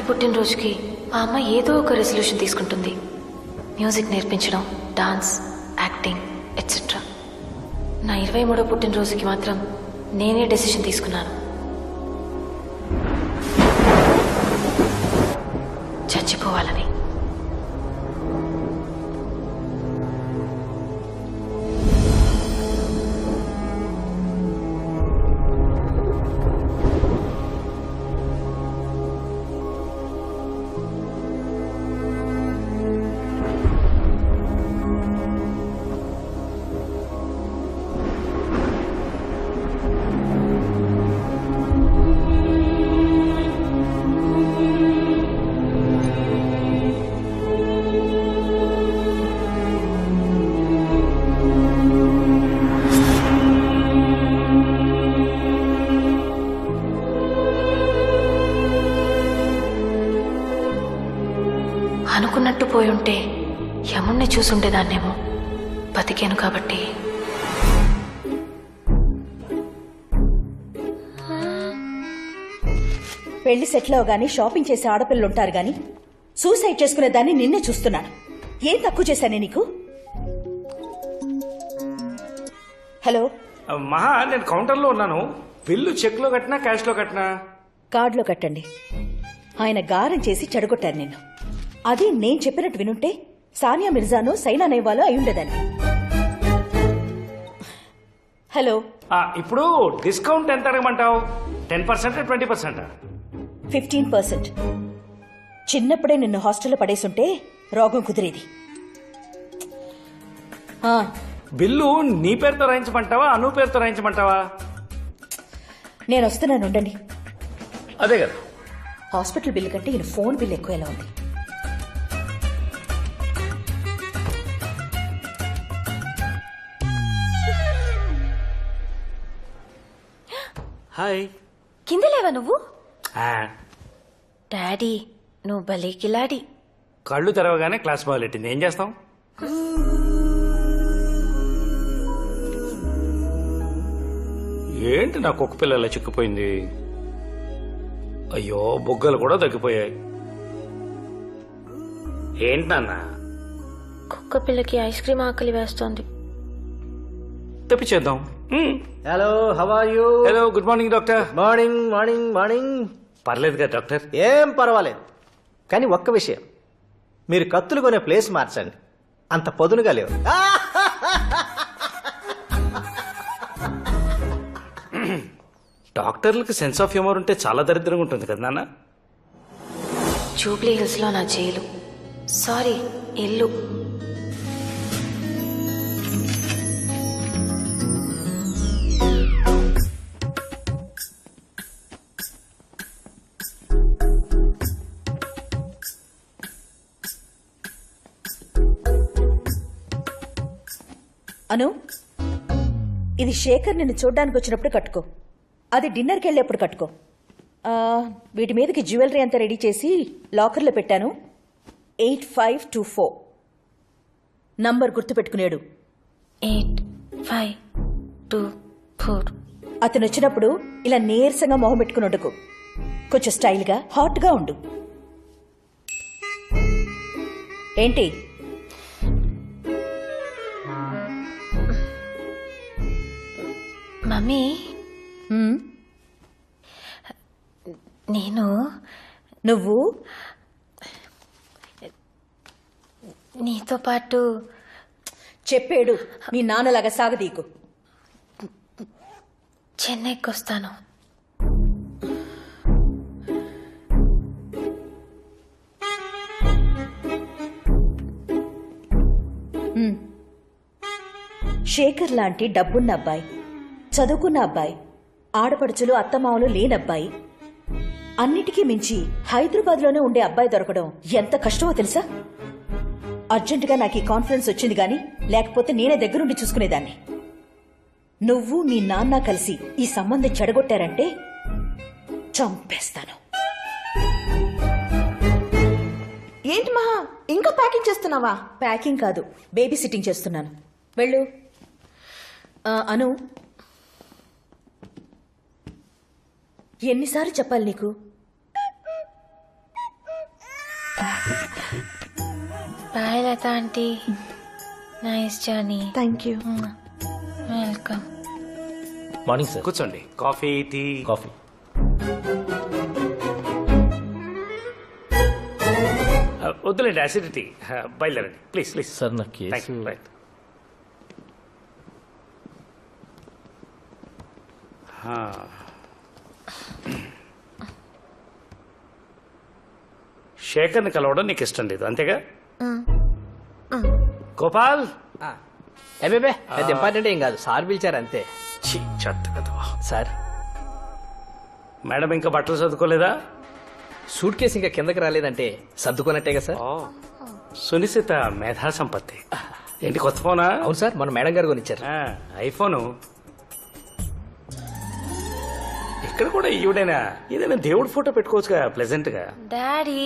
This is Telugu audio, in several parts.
పుట్టినరోజుకి మా అమ్మ ఏదో ఒక రెజల్యూషన్ తీసుకుంటుంది. మ్యూజిక్ నేర్పించడం, డాన్స్, యాక్టింగ్ ఎట్సెట్రా. నా 23వ పుట్టినరోజుకి మాత్రం నేనే డెసిషన్ తీసుకున్నాను. చచ్చిపోవాలని. అనుకున్నట్టు పోయి ఉంటే యముణ్ణి చూసుండేదాన్నేమో. బతికాను కాబట్టి. పెళ్లి సెటిల్ అవగానే షాపింగ్ చేసే ఆడపిల్లలు ఉంటారు గాని సూసైడ్ చేసుకునే దాన్ని నిన్నే చూస్తున్నాను. ఏం తక్కువ చేశానే నీకు? హలో మహా, నేను కౌంటర్లో ఉన్నాను. బిల్లు చెక్ లో కట్టినా క్యాష్ లో కట్టినా? కార్డులో కట్టండి. ఆయన గారం చేసి చెడగొట్టారు నిన్ను. అది నేను చెప్పినట్టు వినుంటే సానియా మిర్జాను సైనా నెహ్వాలో అయి ఉండేదాన్ని. హలో, ఇప్పుడు డిస్కౌంట్ ఎంత అడగమంటావు? 10%, 20%? 15%. చిన్నప్పుడే నిన్ను హాస్టల్లో పడేసుంటే రోగం కుదిరేది. బిల్లు నీ పేరుతో రాయించమంటావా, అను పేరుతో రాయించమంటావా? నేను వస్తున్నాను, ఉండండి. అదే కదా, హాస్పిటల్ బిల్లు కంటే ఈయన ఫోన్ బిల్ ఎక్కువ ఎలా ఉంది. హాయ్. కింద లేవా నువ్వు? డాడీ నువ్వు భలే కిలాడి. కళ్ళు తెరవగానే క్లాస్ మొదలెట్టింది. ఏం చేస్తాం? ఏంటి నా కుక్క పిల్ల ఇలా చిక్కిపోయింది? అయ్యో, బొగ్గలు కూడా తగ్గిపోయాయి. ఏంటి నాన్న? కుక్క పిల్లకి ఐస్ క్రీమ్ ఆకలి వేస్తోంది. తెప్పించేద్దాం. Hello, how are you? Hello, good morning doctor. Morning morning morning. పర్లేదు కదా డాక్టర్? ఏం పర్వాలేదు, కానీ ఒక్క విషయం, మీరు కత్తులు కొనే ప్లేస్ మార్చండి. అంత పొదునుగా లేవు. డాక్టర్లకు సెన్స్ ఆఫ్ హ్యూమర్ ఉంటే చాలా దరిద్రంగా ఉంటుంది కదా నాన్న? జూబ్లీ హిల్స్ లో నా జైలు, సారీ ఇల్లు. అను, ఇది శేఖర్ నిన్ను చూడ్డానికి వచ్చినప్పుడు కట్టుకో. అది డిన్నర్కి వెళ్ళేప్పుడు కట్టుకో. వీటి మీదకి జ్యువెలరీ అంతా రెడీ చేసి లాకర్లో పెట్టాను. 8524 నంబర్ గుర్తుపెట్టుకునేడు. 8524. అతను వచ్చినప్పుడు ఇలా నీరసంగా మొహం పెట్టుకుని ఉండకు. కొంచెం స్టైల్గా హాట్గా ఉండు. ఏంటి? మమ్మీ, నువ్వు నీతో పాటు చెప్పేడు. మీ నాన్నలాగా సాగదీకు. చెన్నైకి వస్తాను. శేఖర్ లాంటి డబ్బున్న అబ్బాయి, చదువుకున్న అబ్బాయి, ఆడపడుచులు అత్తమామలు లేనబ్బాయి, అన్నిటికీ మించి హైదరాబాద్లోనే ఉండే అబ్బాయి దొరకడం ఎంత కష్టమో తెలుసా? అర్జెంటుగా నాకు ఈ కాన్ఫిడెన్స్ వచ్చింది గాని లేకపోతే నేనే దగ్గరుండి చూసుకునేదాన్ని. నువ్వు మీ నాన్న కలిసి ఈ సంబంధం చెడగొట్టారంటే చంపేస్తాను. ఏంటి మహా, ఇంకా ప్యాకింగ్ చేస్తున్నావా? ప్యాకింగ్ కాదు, బేబీ సిట్టింగ్ చేస్తున్నాను. వెళ్ళు. అను, ఎన్నిసార్లు చెప్పాలి నీకు? Latha aunty. Nice journey. Thank you. Welcome. Morning sir. కూర్చోండి. Coffee, tea. కాఫీ. వద్దులేండి, అసిడిటీ. బయలుదేరండి ప్లీజ్ ప్లీజ్. సార్ నా కేసు రైట్. శేఖర్ని కలవడం నీకు ఇష్టం లేదు అంతేగా? గోపాల్. ఏబేబే అది ఇంపార్టెంట్ ఏం కాదు, సార్ పిలిచారు అంతే. ఛీ, చెత్త కదా. సార్ మేడం ఇంకా బట్టలు చదువుకోలేదా? సూట్ కేసు ఇంకా కిందకి రాలేదంటే సర్దుకున్నట్టేగా సార్. సునిశ్చిత మేధా సంపత్తి. ఏంటి కొత్త ఫోనా? అవును సార్, మన మేడం గారు కొనిచ్చారు. ఐఫోను. ఇక్కడ కూడా ఈవిడైనా ఏదైనా దేవుడి ఫోటో పెట్టుకోవచ్చుగా ప్లెజెంట్ గా. డాడీ.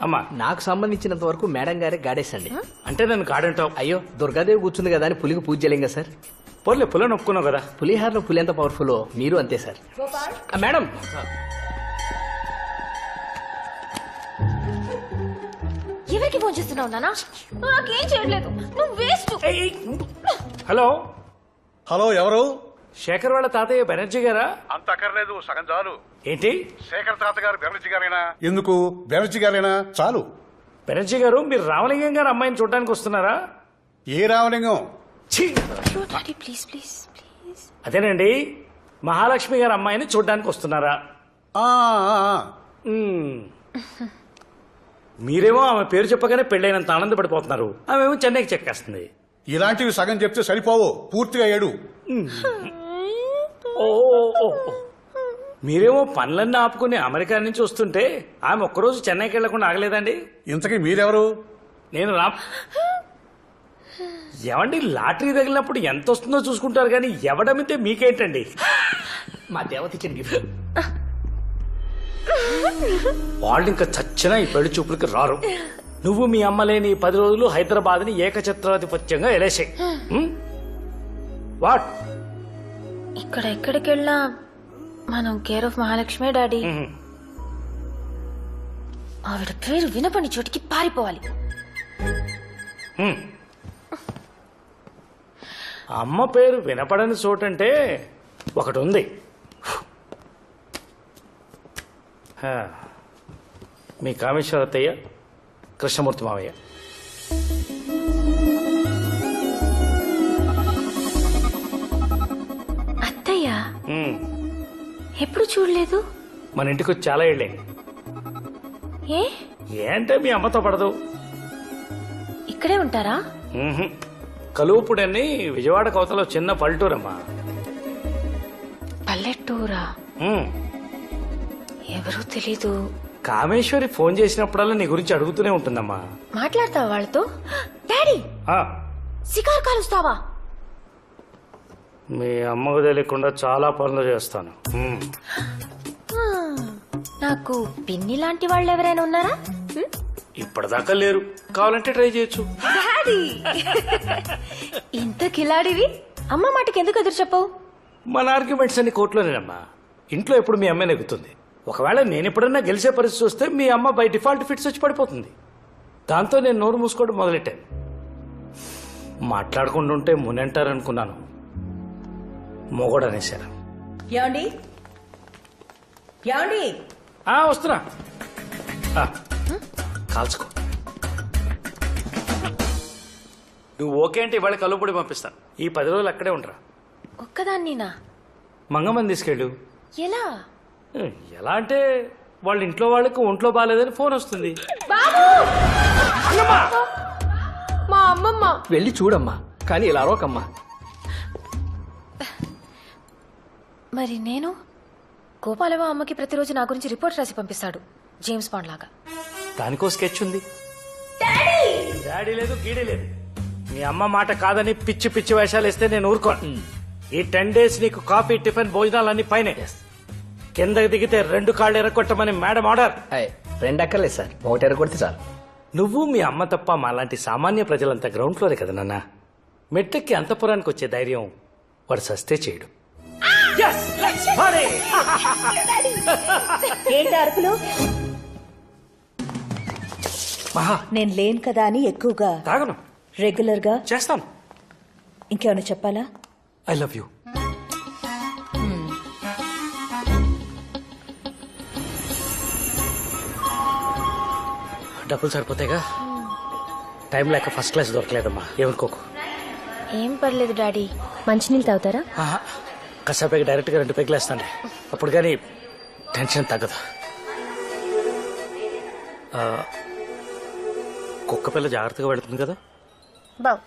అమ్మా, నాకు సంబంధించినంత వరకు మేడం గారే గాడేసండి. అంటే నన్ను కాడంటావు? అయ్యో, దుర్గాదేవి కూర్చుంది కదా అని పులికి పూజ చేయలేం కదా సార్. పోలే, పులని ఒప్పుకున్నావు కదా. పులిహారలో పులి ఎంత పవర్ఫుల్ మీరు అంతే సార్. మేడం ఎవరికి ఫోన్ చేస్తున్నావు నానా? నువ్వు నాకేం చేయట్లేదు. నువ్వు వేస్ట్. హలో. హలో, ఎవరు? శేఖర్ వాళ్ళ తాతయ్య బెనర్జీ గారా? అంత అక్కర్లేదు, సగం చాలు. ఏంటి? శేఖర్ తాత గారు బెనర్జీ గారేనా? ఎందుకు బెనర్జీ గారేనా? చాలు. బెనర్జీ గారు, మీరు రామలింగం గారు అమ్మాయిని చూడడానికి వస్తున్నారా? ఏ రామలింగం? ఛీ! Daddy please please please. అదేనండి, మహాలక్ష్మి గారు అమ్మాయిని చూడడానికి వస్తున్నారా? ఆ, ఆ, ఆ. మ్మ్. మీరేమో ఆమె పేరు చెప్పగానే పెళ్ళైనంత ఆనందపడిపోతున్నారు, ఆమెమో చెన్నైకి చెక్కేస్తుంది. ఇలాంటివి సగం చెప్తే సరిపోవు, పూర్తిగా ఏడు. ఓ ఓ, ఓ, ఓ. మీరేమో పనులన్నీ ఆపుకుని అమెరికా నుంచి వస్తుంటే ఆమె ఒక్కరోజు చెన్నైకి వెళ్లకుండా ఆగలేదండి. ఇంతకీ మీరెవరు? నేను ఏమండి, లాటరీ తగిలినప్పుడు ఎంత వస్తుందో చూసుకుంటారు కానీ ఎవడమితే మీకేంటండి? మా దేవత ఇచ్చిన గిఫ్ట్. వాళ్ళు ఇంకా చచ్చినా ఈ పెళ్లి చూపులకి రారు. నువ్వు మీ అమ్మలేని 10 రోజులు హైదరాబాద్ ని ఏకఛత్రాధిపత్యంగా ఎలేసాయి. వాట్? ఇక్కడ ఎక్కడికి వెళ్ళినా మనం కేర్ ఆఫ్ మహాలక్ష్మి డాడీ. ఆవిడ పేరు వినపని చోటికి పారిపోవాలి. అమ్మ పేరు వినపడని చోటంటే ఒకటి ఉంది. మీ కామేశ్వరత్తయ్య, కృష్ణమూర్తి మావయ్య. అత్తయ్య ఎప్పుడు చూడలేదు. మన ఇంటికి వచ్చి చాలా ఏళ్ళైంది. ఏ ఏంటే మీ అమ్మతో పడదు? ఇక్కడే ఉంటారా? కలువుపుడని విజయవాడ కోతలో చిన్న పల్లెటూరమ్మా. పల్లెటూరా? ఎవరూ తెలీదు. కామేశ్వరి ఫోన్ చేసినప్పుడల్లా నీ గురించి అడుగుతూనే ఉంటుందమ్మా. మాట్లాడతావా వాళ్ళతో? డాడీ, ఆ, సిగార్ కాలుస్తావా? మీ అమ్మకు తెలియకుండా చాలా పనులు చేస్తాను. నాకు పిన్ని లాంటి వాళ్ళు ఎవరైనా ఉన్నారా? ఇప్పటిదాకా లేరు, కావాలంటే ట్రై చేయొచ్చు. డాడీ, ఇంత కిలాడివి అమ్మ మాటకి ఎందుకు ఎదురు చెప్పవు? మన ఆర్గ్యుమెంట్స్ అన్ని కోర్టులోనేనమ్మా. ఇంట్లో ఎప్పుడు మీ అమ్మాయి నెగ్గుతుంది. ఒకవేళ నేను ఎప్పుడన్నా గెలిచే పరిస్థితి వస్తే మీ అమ్మ బై డిఫాల్ట్ ఫిట్స్ వచ్చి పడిపోతుంది. దాంతో నేను నోరు మూసుకోవడం మొదలెట్టాను. మాట్లాడుకుంటుంటే మునంటారనుకున్నాను, మొగోడు అనేశారు. యాండి యాండి వస్తున్నా. కాల్చుకో. నువ్వు ఓకే అంటే ఇవాళ కలుపుడి పంపిస్తాను. ఈ 10 రోజులు అక్కడే ఉండరా. ఒక్కదాన్నినా? మంగమ్మని తీసుకెళ్ళు. ఎలా? ఎలా అంటే వాళ్ళ ఇంట్లో వాళ్ళకి ఒంట్లో బాగాలేదని ఫోన్ వస్తుంది. మా అమ్మమ్మ. వెళ్ళి చూడమ్మా, కానీ ఇలా అరవకమ్మా. మరి నేను? గోపాలవ అమ్మకి ప్రతిరోజు నా గురించి రిపోర్ట్ రాసి పంపిస్తాడు, జేమ్స్ బాండ్ లాగా. దానికో స్కెచ్ ఉంది. డాడీ లేదు, గీడీ లేదు. మీ అమ్మ మాట కాదని పిచ్చి పిచ్చి వేషాలు ఇస్తే నేను ఊరుకోను. ఈ 10 days నీకు కాఫీ, టిఫిన్, భోజనాలన్నీ పైనే. కిందకి దిగితే 2 కాళ్ళు ఎరగొట్టమని మేడం ఆర్డర్. 2 అక్కర్లేదు సార్, 1 ఎరగొడితే చాలు. నువ్వు మీ అమ్మ తప్ప మాలాంటి సామాన్య ప్రజలంతా గ్రౌండ్ ఫ్లోరే కదా నాన్న. మెట్లెక్కి అంతపురానికి వచ్చే ధైర్యం వాడు సస్తే చేయడు. ఏంటి అరుపులు? మహా నేను లేను కదా అని ఎక్కువగా తాగను, రెగ్యులర్ గా చేస్తాను. ఇంకేమైనా చెప్పాలా? I love you. డబ్బులు సరిపోతాయిగా? టైం లేక ఫస్ట్ క్లాస్ దొరకలేదమ్మా, ఏమనుకోకు. ఏం పర్లేదు డాడీ. మంచినీళ్ళు తాగుతారా? ఆహా, కాసేపైకి డైరెక్ట్గా 2 పెగ్గులు వేస్తాను, అప్పుడు కానీ టెన్షన్ తగ్గదు. కుక్క పిల్ల జాగ్రత్తగా వెళుతుంది కదా? బావ్.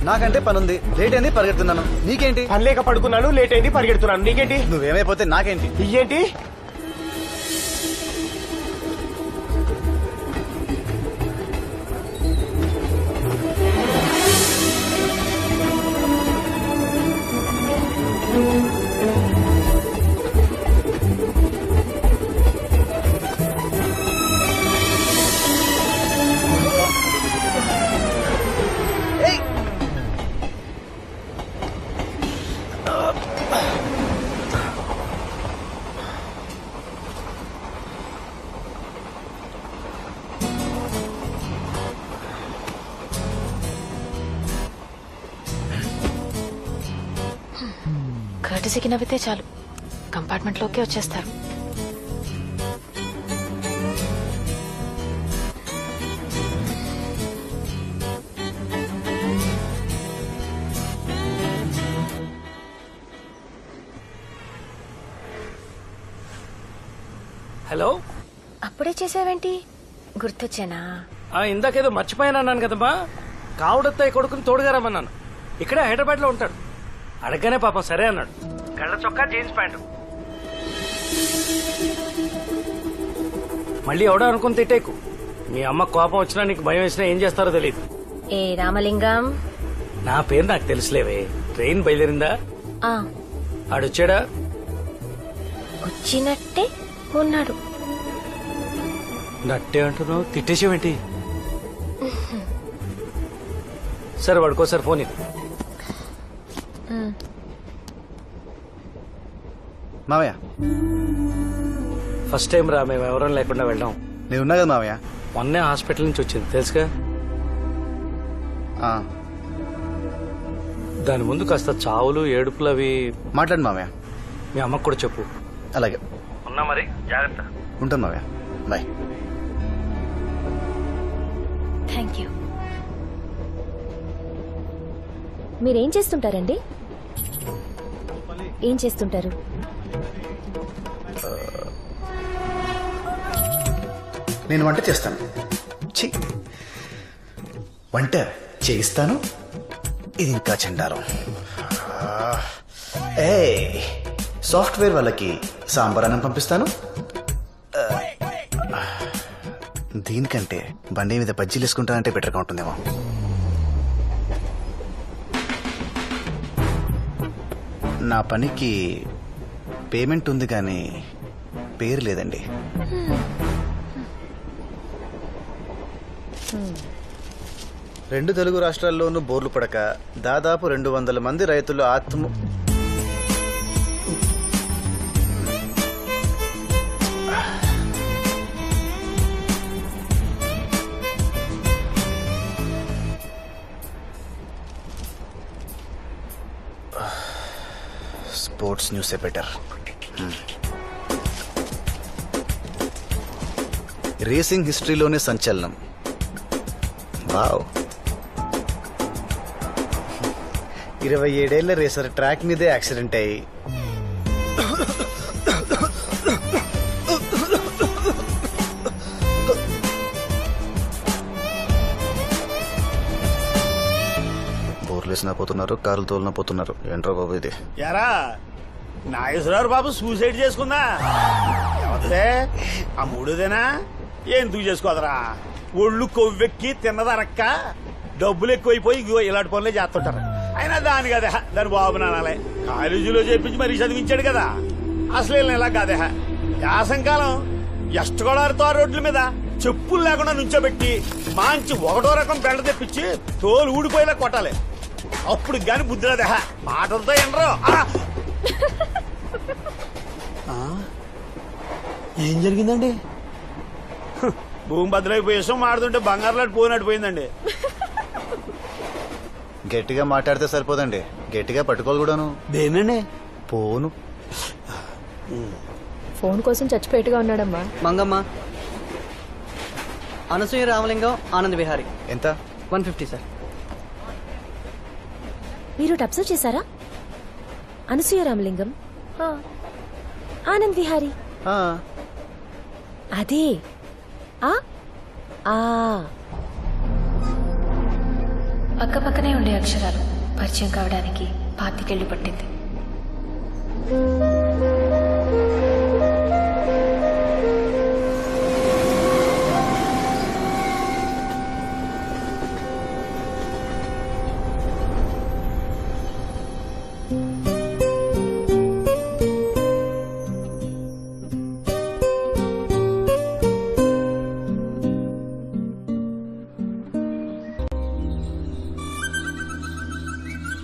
నాకంటే పనుంది, లేట్ అయింది, పరిగెడుతున్నాను. నీకేంటి? పని లేక పడుకున్నాను, లేట్ అయింది, పరిగెడుతున్నాను. నీకేంటి? నువ్వేమైపోతే నాకేంటి? ఇయ్యేంటి? కర్టసీకి నవ్వితే చాలు, కంపార్ట్మెంట్లోకి వచ్చేస్తారు. హలో. అప్పుడే చేసావేంటి? గుర్తొచ్చానా? ఇందాకేదో మర్చిపోయానన్నాను కదమ్మా, కావుడత్తయ్య కొడుకుని తోడుగా రమ్మన్నాను. ఇక్కడే హైదరాబాద్ లో ఉంటాడు. అడగగానే పాపం సరే అన్నాడు. కళ్ళ చొక్కా, జీన్స్ ప్యాంటు. మళ్ళీ ఎవడో అనుకుని తిట్టేకు. మీ అమ్మ కోపం వచ్చినా నీకు భయం వేసినా ఏం చేస్తారో తెలియదు. ఏ రామలింగం, నా పేరు నాకు తెలుసులేవే. ట్రైన్ బయలుదేరిందా? ఆడొచ్చాడా? వచ్చినట్టే ఉన్నాడు. నట్టే అంటున్నావు, తిట్టేసేవేంటి? సరే వాడుకోసారి ఫోన్ ఇవ్వు. మావయ్య, ఫస్ట్ టైం రా మేము ఎవరం లేకుండా వెళ్ళాం. నేను ఉన్నా కదా మావయ్య. మొన్నే హాస్పిటల్ నుంచి వచ్చింది తెలుసుగా. దాని ముందు కాస్త చావులు ఏడుపులు అవి మాట్లాడు మావయ్య. మీ అమ్మకు కూడా చెప్పు. అలాగే. ఉన్నా మరి, జాగ్రత్త. ఉంటాను మావయ్య, బాయ్. Thank you. మీరేం చేస్తుంటారండి? ఏం చేస్తుంటారు? నేను వంట చేస్తాను. వంట చేయిస్తాను. ఇది ఇంకా చండాలం. సాఫ్ట్వేర్ వాళ్ళకి సాంబార్ అన్నం పంపిస్తాను. దీనికంటే బండి మీద బజ్జీలు వేసుకుంటానంటే బెటర్గా ఉంటుందేమో. నా పనికి పేమెంట్ ఉంది కానీ పేరు లేదండి. రెండు తెలుగు రాష్ట్రాల్లోనూ బోర్లు పడక దాదాపు 200 మంది రైతులు స్పోర్ట్స్ న్యూసే బెటర్. రేసింగ్ హిస్టరీలోనే సంచలనం. వావ్. 27 ఏళ్ల రేసర్ ట్రాక్ మీదే యాక్సిడెంట్ అయ్యి బోర్లేసినా పోతున్నారు, కార్లు తోలినా పోతున్నారు. ఏంట్రా బాబు ఇది? యారా నాగేశ్వరరావు బాబు సూసైడ్ చేసుకుందా ఎవరిదే ఆ మూడోదేనా ఎందుకు చేసుకోదరా ఒళ్ళు కొవ్వెక్కి తిన్నదరక్క డబ్బులు ఎక్కువైపోయి ఇగో ఇలాంటి పనులే చేస్తుంటారు అయినా దాని కదే దాని బాబు నానాలే కాలేజీలో చేపించి మరీ చదివించాడు కదా అసలు వీళ్ళని ఇలా కాదే యాసంకాలం ఎష్టగోడారితో రోడ్ల మీద చెప్పులు లేకుండా నుంచోబెట్టి మంచి ఒకటో రకం బెండ తెప్పించి తోలు ఊడిపోయేలా కొట్టాలి అప్పుడు గాని బుద్ధి రాదే మాటలతో ఎనరు ఏం జరిగిందండి భూమి బద్దలైపోయి విషయం మాడుతుంటే బంగారులాంటి పోయినట్టు పోయిందండి గట్టిగా మాట్లాడితే సరిపోదండి గట్టిగా పట్టుకోవాలి కూడాను దేనండి పోను ఫోన్ కోసం చచ్చిపోయేట్టుగా ఉన్నాడమ్మా. మంగమ్మ అనసూయ రామలింగం ఆనంద్ విహారీ ఎంత 150 సార్. మీరు అబ్జర్వ్ చేశారా? అనసూయ రామలింగం, ఆనంద్ విహారీ, ఆ, అదే ఆ ఆ పక్క పక్కనే ఉండే అక్షరాలు పరిచయం కావడానికి 25 ఏళ్లు పట్టింది.